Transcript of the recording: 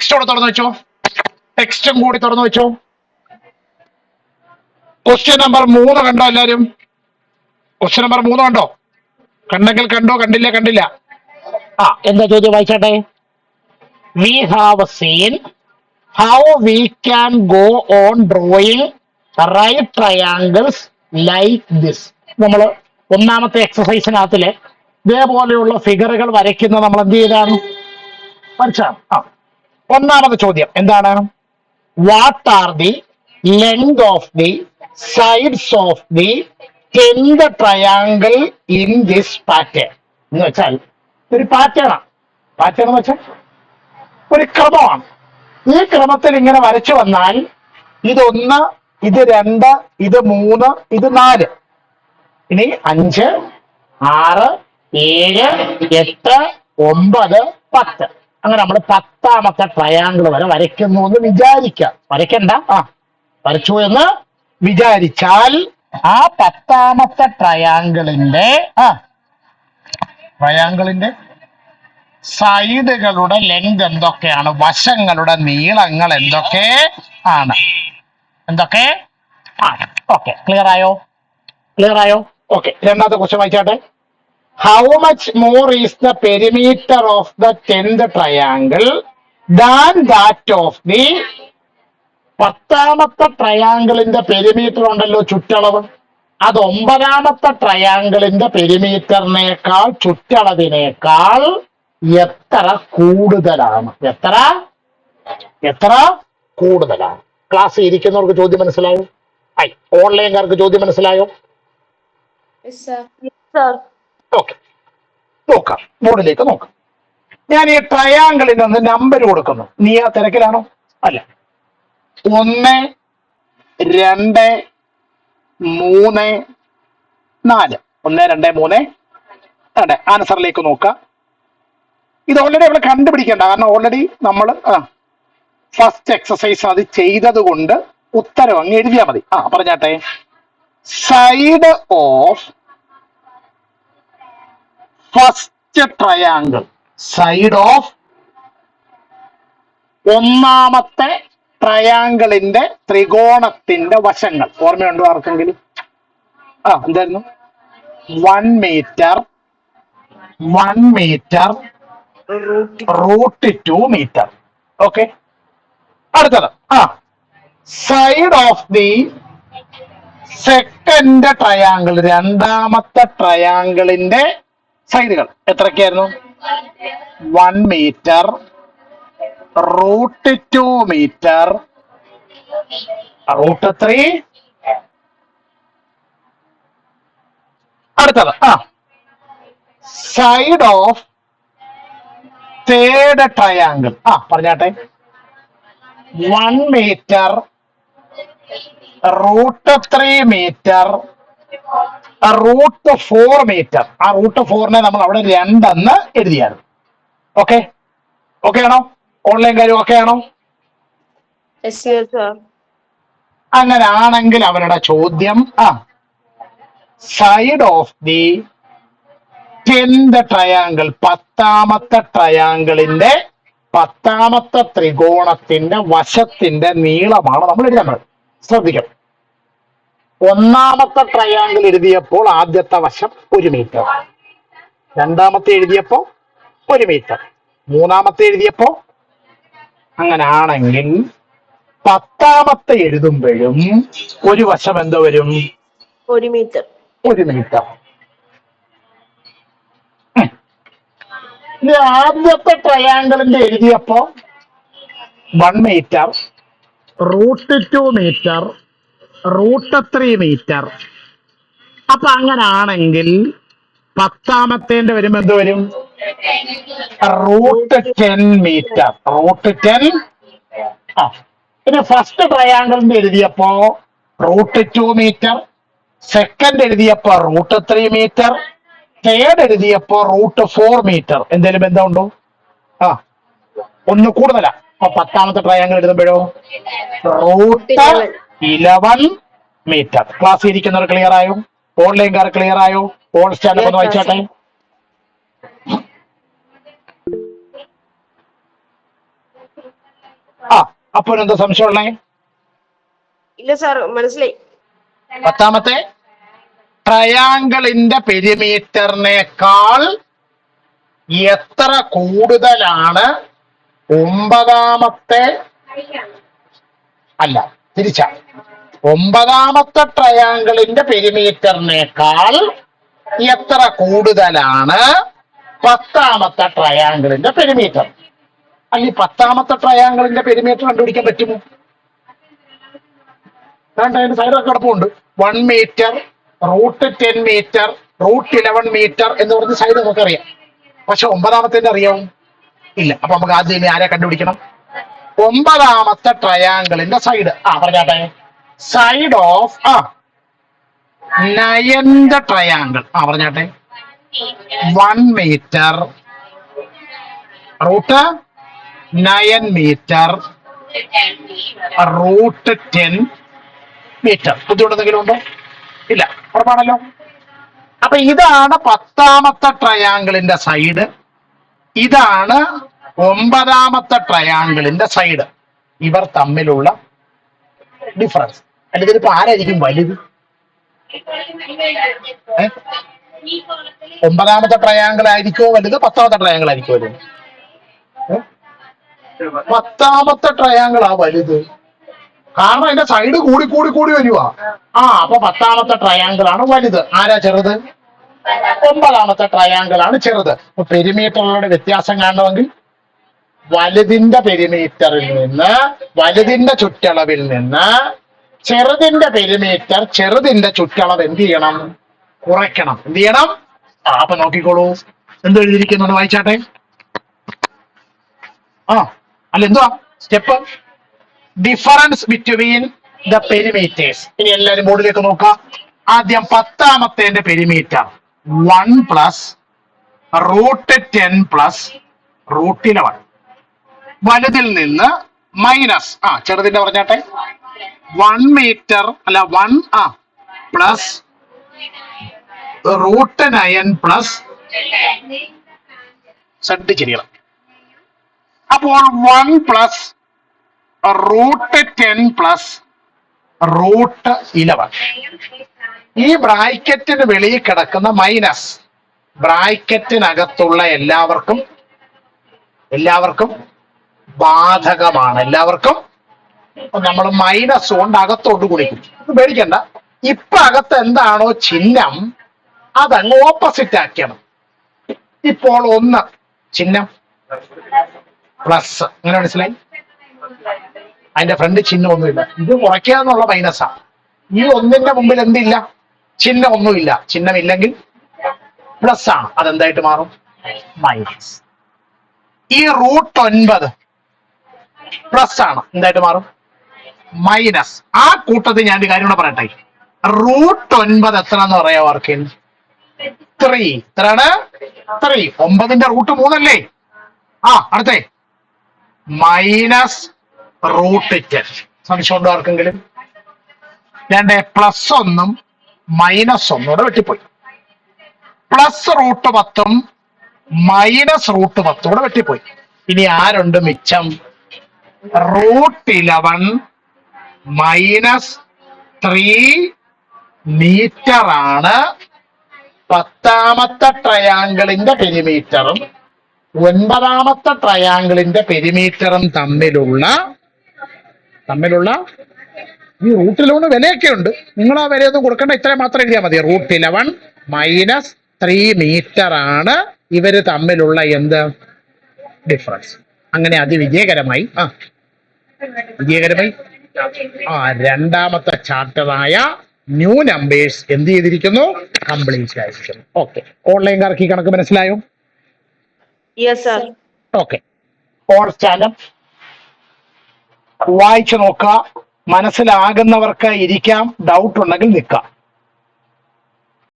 Text കൂടെ തുറന്നു വെച്ചോ, ടെക്സ്റ്റും കൂടി തുറന്നു വെച്ചോ. ക്വസ്റ്റ്യൻ നമ്പർ 3 കണ്ടോ എല്ലാരും? ക്വസ്റ്റ്യൻ നമ്പർ 3 കണ്ടോ? കണ്ടെങ്കിൽ കണ്ടോ, കണ്ടില്ല കണ്ടില്ല. എന്താ ചോദ്യം വായിച്ചാട്ടെ. We have seen how we can go on drawing right triangles like this. നമ്മൾ ഒന്നാമത്തെ എക്സസൈസിനകത്തില് ഇതേപോലെയുള്ള ഫിഗറുകൾ വരയ്ക്കുന്ന നമ്മൾ എന്ത് ചെയ്താണ്? വരച്ചാണ്. ഒന്നാമത്തെ ചോദ്യം എന്താണ്? What are the length of the sides of the 10th triangle in this pattern? എന്ന് വെച്ചാൽ ഒരു പാറ്റേണാണ്. പാറ്റേൺ എന്ന് വെച്ചാൽ ഒരു ക്രമമാണ്. ഈ ക്രമത്തിൽ ഇങ്ങനെ വരച്ചു വന്നാൽ ഇതൊന്ന്, ഇത് 2, ഇത് 3, ഇത് 4, ഇനി 5, 6, 7, 8, 9, 10. അങ്ങനെ നമ്മൾ 10ാമത്തെ ട്രയാങ്കിൾ വരെ വരയ്ക്കുന്നു എന്ന് വിചാരിക്കാം. വരയ്ക്കണ്ട, വരച്ചു എന്ന് വിചാരിച്ചാൽ ആ 10ാമത്തെ ട്രയാങ്കിളിന്റെ സൈഡുകളുടെ ലെങ്ത് എന്തൊക്കെയാണ്, വശങ്ങളുടെ നീളങ്ങൾ എന്തൊക്കെ ആണ്? ഓക്കെ, ക്ലിയർ ആയോ? ഓക്കെ, രണ്ടാമത്തെ ക്വസ്റ്റ്യൻ വായിച്ചാട്ടെ. How much more is the perimeter of the 10th triangle than that of the 10ാമത്തെ ട്രയാങ്കിളിന്റെ പെരിമീറ്റർ ഉണ്ടല്ലോ, ചുറ്റളവ്, അത് 9ാമത്തെ ട്രയാങ്കിളിന്റെ പെരിമീറ്ററിനേക്കാൾ, ചുറ്റളവിനേക്കാൾ എത്ര കൂടുതലാണ്? എത്ര കൂടുതലാണ്? ക്ലാസ്സിൽ ഇരിക്കുന്നവർക്ക് ചോദ്യം മനസ്സിലായോ? ഓൺലൈൻകാർക്ക് ചോദ്യം മനസ്സിലായോ? ഓക്കെ, നോക്കാം, ബോർഡിലേക്ക് നോക്കാം. ഞാൻ ഈ ട്രയാങ്കിളിന് ഒന്ന് നമ്പർ കൊടുക്കുന്നു. നീ ആ തിരക്കിലാണോ? അല്ല. 1, 2, 3, 4. 1, 2, 3, 4. ആൻസറിലേക്ക് നോക്കാം. ഇത് ഓൾറെഡി അവിടെ കണ്ടുപിടിക്കേണ്ട, കാരണം ഓൾറെഡി നമ്മൾ ഫസ്റ്റ് എക്സസൈസ് അത് ചെയ്തത് കൊണ്ട് ഉത്തരം അങ്ങ് എഴുതിയാൽ മതി. പറഞ്ഞാട്ടെ. Side of first triangle, side of ഒന്നാമത്തെ ട്രയാങ്കിളിന്റെ ത്രികോണത്തിന്റെ വശങ്ങൾ ഓർമ്മയുണ്ടോ ആർക്കെങ്കിലും? എന്തായിരുന്നു? 1 മീറ്റർ √2 മീറ്റർ. ഓക്കെ, അടുത്തത് side of the second triangle, രണ്ടാമത്തെ ട്രയാങ്കിളിന്റെ സൈഡുകൾ എത്രയൊക്കെയായിരുന്നു? 1 മീറ്റർ √2 മീറ്റർ √3. അടുത്തത് സൈഡ് ഓഫ് തേർഡ് ട്രയാങ്കിൾ. പറഞ്ഞാട്ടെ. 1 മീറ്റർ √3 മീറ്റർ √4 മീറ്റർ. ആ √4നെ നമ്മൾ അവിടെ 2 എന്ന് എഴുതിയായിരുന്നു. ഓക്കെ ആണോ? ഓൺലൈൻ കാര്യം ഓക്കെ ആണോ? അങ്ങനെ ആണെങ്കിൽ അവരുടെ ചോദ്യം side of the 10th triangle, 10ാമത്തെ ട്രയാങ്കിളിന്റെ 10ാമത്തെ ത്രികോണത്തിന്റെ വശത്തിന്റെ നീളമാണ് നമ്മൾ എഴുതാൻ. ശ്രദ്ധിക്കണം, ഒന്നാമത്തെ ട്രയാങ്കിൾ എഴുതിയപ്പോൾ ആദ്യത്തെ വശം 1 മീറ്റർ, രണ്ടാമത്തെ എഴുതിയപ്പോ 1 മീറ്റർ, മൂന്നാമത്തെ എഴുതിയപ്പോ. അങ്ങനെ ആണെങ്കിൽ 10ാമത്തെ എഴുതുമ്പോഴും ഒരു വശം എന്തോ വരും? 1 മീറ്റർ. ഇനി ആദ്യത്തെ ട്രയാങ്കിളിന്റെ എഴുതിയപ്പോ 1 മീറ്റർ √2 മീറ്റർ √3 മീറ്റർ. അപ്പൊ അങ്ങനെ ആണെങ്കിൽ 10ാമത്തെ വരുമ്പോ എന്ത് വരും? √10 മീറ്റർ. പിന്നെ ഫസ്റ്റ് ട്രയാങ്കിളിന്റെ എഴുതിയപ്പോ √2 മീറ്റർ, സെക്കൻഡ് എഴുതിയപ്പോ √3 മീറ്റർ, തേർഡ് എഴുതിയപ്പോ √4 മീറ്റർ. എന്തേലും ബന്ധമുണ്ടോ? ഒന്ന് കൂടുതലാ. അപ്പൊ 10ാമത്തെ ട്രയാങ്കിൾ എഴുതുമ്പോഴോ √11 മീറ്റർ. ക്ലാസ് ഇരിക്കുന്നവർ ക്ലിയർ ആയോ? ഓൺലൈൻകാർ ക്ലിയർ ആയോ? ഓൾ സ്റ്റാൻഡപ്പ് ഒന്ന് വായിച്ചാട്ടെ. അപ്പോൾ എന്താ സംശയമുള്ളേ? ഇല്ല സാർ, മനസ്സിലായി. പത്താമത്തെ, ട്രയാങ്കിളിന്റെ പെരിമീറ്ററിനേക്കാൾ എത്ര കൂടുതലാണ് ഒമ്പതാമത്തെ, അല്ല തിരിച്ചാ, ഒമ്പതാമത്തെ ട്രയാങ്കിളിന്റെ പെരിമീറ്ററിനേക്കാൾ എത്ര കൂടുതലാണ് പത്താമത്തെ ട്രയാങ്കിളിന്റെ പെരിമീറ്റർ? അല്ല, ഈ പത്താമത്തെ ട്രയാങ്കിളിന്റെ പെരിമീറ്റർ കണ്ടുപിടിക്കാൻ പറ്റുമോ? അതിന്റെ സൈഡൊക്കെ കിടപ്പുണ്ട്. 1 മീറ്റർ, √10 മീറ്റർ, √11 മീറ്റർ എന്ന് പറഞ്ഞ സൈഡ് നമുക്ക് അറിയാം. പക്ഷെ ഒമ്പതാമത്തെ അറിയാവും? ഇല്ല. അപ്പൊ നമുക്ക് ആദ്യം ആരെ കണ്ടുപിടിക്കണം? ഒമ്പതാമത്തെ ട്രയാങ്കിളിന്റെ സൈഡ്. പറഞ്ഞാട്ടെ, സൈഡ് ഓഫ് 9th ട്രയാങ്കിൾ. പറഞ്ഞാട്ടെ, 1 മീറ്റർ, √9 മീറ്റർ, √10 മീറ്റർ. ബുദ്ധിമുട്ടെന്തെങ്കിലും ഉണ്ടോ? ഇല്ല, ഉറപ്പാണല്ലോ. അപ്പൊ ഇതാണ് പത്താമത്തെ ട്രയാങ്കിളിന്റെ സൈഡ്, ഇതാണ് ഒമ്പതാമത്തെ ട്രയാങ്കിളിന്റെ സൈഡ്. ഇവർ തമ്മിലുള്ള ഡിഫറൻസ്. അല്ലെങ്കിൽ ഇതിപ്പോ ആരായിരിക്കും വലുത്? ഒമ്പതാമത്തെ ട്രയാങ്കിൾ ആയിരിക്കോ വലുത്, പത്താമത്തെ ട്രയാങ്കിൾ ആയിരിക്കോ വലുത്? പത്താമത്തെ ട്രയാങ്കിൾ വലുത്. കാരണം അതിന്റെ സൈഡ് കൂടി കൂടി കൂടി വരുവാ. അപ്പൊ പത്താമത്തെ ട്രയാങ്കിൾ ആണ് വലുത്. ആരാ ചെറുത്? ഒമ്പതാമത്തെ ട്രയാങ്കിൾ ആണ് ചെറുത്. അപ്പൊ പെരിമീറ്ററുകളുടെ വ്യത്യാസം കാണണമെങ്കിൽ വലുതിന്റെ പെരിമീറ്ററിൽ നിന്ന്, വലുതിന്റെ ചുറ്റളവിൽ നിന്ന് ചെറുതിന്റെ പെരിമീറ്റർ, ചെറുതിന്റെ ചുറ്റളവ് എന്ത് ചെയ്യണം? കുറയ്ക്കണം. എന്ത് ചെയ്യണം? അപ്പൊ നോക്കിക്കോളൂ, എന്ത് എഴുതിയിരിക്കുന്നുണ്ട്, വായിച്ചാട്ടെ. അല്ല, എന്തുവാ step? Difference between the perimeters. ഇനി എല്ലാരും ബോർഡിലേക്ക് നോക്കാം. ആദ്യം പത്താമത്തെ പെരിമീറ്റർ 1 പ്ലസ് √10 പ്ലസ് √11. വലുതിൽ നിന്ന് മൈനസ് ചെറുതിന്റെ പറഞ്ഞാട്ടെ 1 മീറ്റർ, അല്ല 1 പ്ലസ് √9 പ്ലസ് ശ്രദ്ധിച്ചിരിക്കണം. അപ്പോൾ 1 പ്ലസ് √10 പ്ലസ് √11. ഈ ബ്രാക്കറ്റിന് വെളിയിൽ കിടക്കുന്ന മൈനസ് ബ്രാക്കറ്റിനകത്തുള്ള എല്ലാവർക്കും ബാധകമാണ്. എല്ലാവർക്കും നമ്മൾ മൈനസ് കൊണ്ട് അകത്തോട്ട് കുടിക്കും. പേടിക്കണ്ട. ഇപ്പൊ അകത്ത് എന്താണോ ചിഹ്നം അതങ്ങ് ഓപ്പോസിറ്റ് ആക്കണം. ഇപ്പോൾ 1 ചിഹ്നം പ്ലസ്, അങ്ങനെ മനസ്സിലായി? അതിന്റെ ഫ്രണ്ട് ചിഹ്നം ഒന്നുമില്ല. ഇത് കുറയ്ക്കുക എന്നുള്ള മൈനസാ. ഈ 1ന്റെ മുമ്പിൽ എന്തില്ല? ചിഹ്നം ഒന്നുമില്ല. ചിഹ്നമില്ലെങ്കിൽ പ്ലസ് ആണ്. അതെന്തായിട്ട് മാറും? മൈനസ്. ഈ √9 പ്ലസ് ആണ്. എന്തായിട്ട് മാറും? മൈനസ്. ആ കൂട്ടത്തിൽ ഞാൻ ഒരു കാര്യം കൂടെ പറയട്ടെ. √9 എത്ര എന്ന് പറയാം? അവർക്ക് 3. എത്രയാണ്? 3. 9ന്റെ √3 അല്ലേ? അടുത്തേ മൈനസ് √10. സംശയമുണ്ടോ ആർക്കെങ്കിലും? പ്ലസ് 1 മൈനസ് 1 വെട്ടിപ്പോയി. പ്ലസ് √10 മൈനസ് √10 വെട്ടിപ്പോയി. ഇനി ആരുണ്ട് മിച്ചം? √11 മൈനസ് 3 മീറ്റർ ആണ് പത്താമത്തെ ട്രയാങ്കിളിന്റെ പെരിമീറ്ററും ഒൻപതാമത്തെ ട്രയാങ്കിളിന്റെ പെരിമീറ്ററും തമ്മിലുള്ള ഈ √11 വിലയൊക്കെ ഉണ്ട്. നിങ്ങൾ ആ വിലയൊന്നും കൊടുക്കേണ്ട, ഇത്രയും മാത്രം എഴുതിയാൽ മതി. √11 മൈനസ് 3 മീറ്റർ ആണ് ഇവര് തമ്മിലുള്ള എന്ത് ഡിഫറൻസ്. അങ്ങനെ അതിവിജയകരമായി രണ്ടാമത്തെ ചാപ്റ്ററായ ന്യൂ നമ്പേഴ്സ് എന്ത് ചെയ്തിരിക്കുന്നു? കംപ്ലീറ്റ് ആയിരിക്കുന്നു. ഓക്കെ, ഓൺലൈൻകാർക്ക് ഈ കണക്ക് മനസ്സിലായോ? ഓക്കെ, ഓൾ സ്റ്റാൻഡപ്പ് വായിച്ചു നോക്കുക. മനസ്സിലാകുന്നവർക്ക് ഇരിക്കാം, ഡൗട്ട് ഉണ്ടെങ്കിൽ നിൽക്കാം.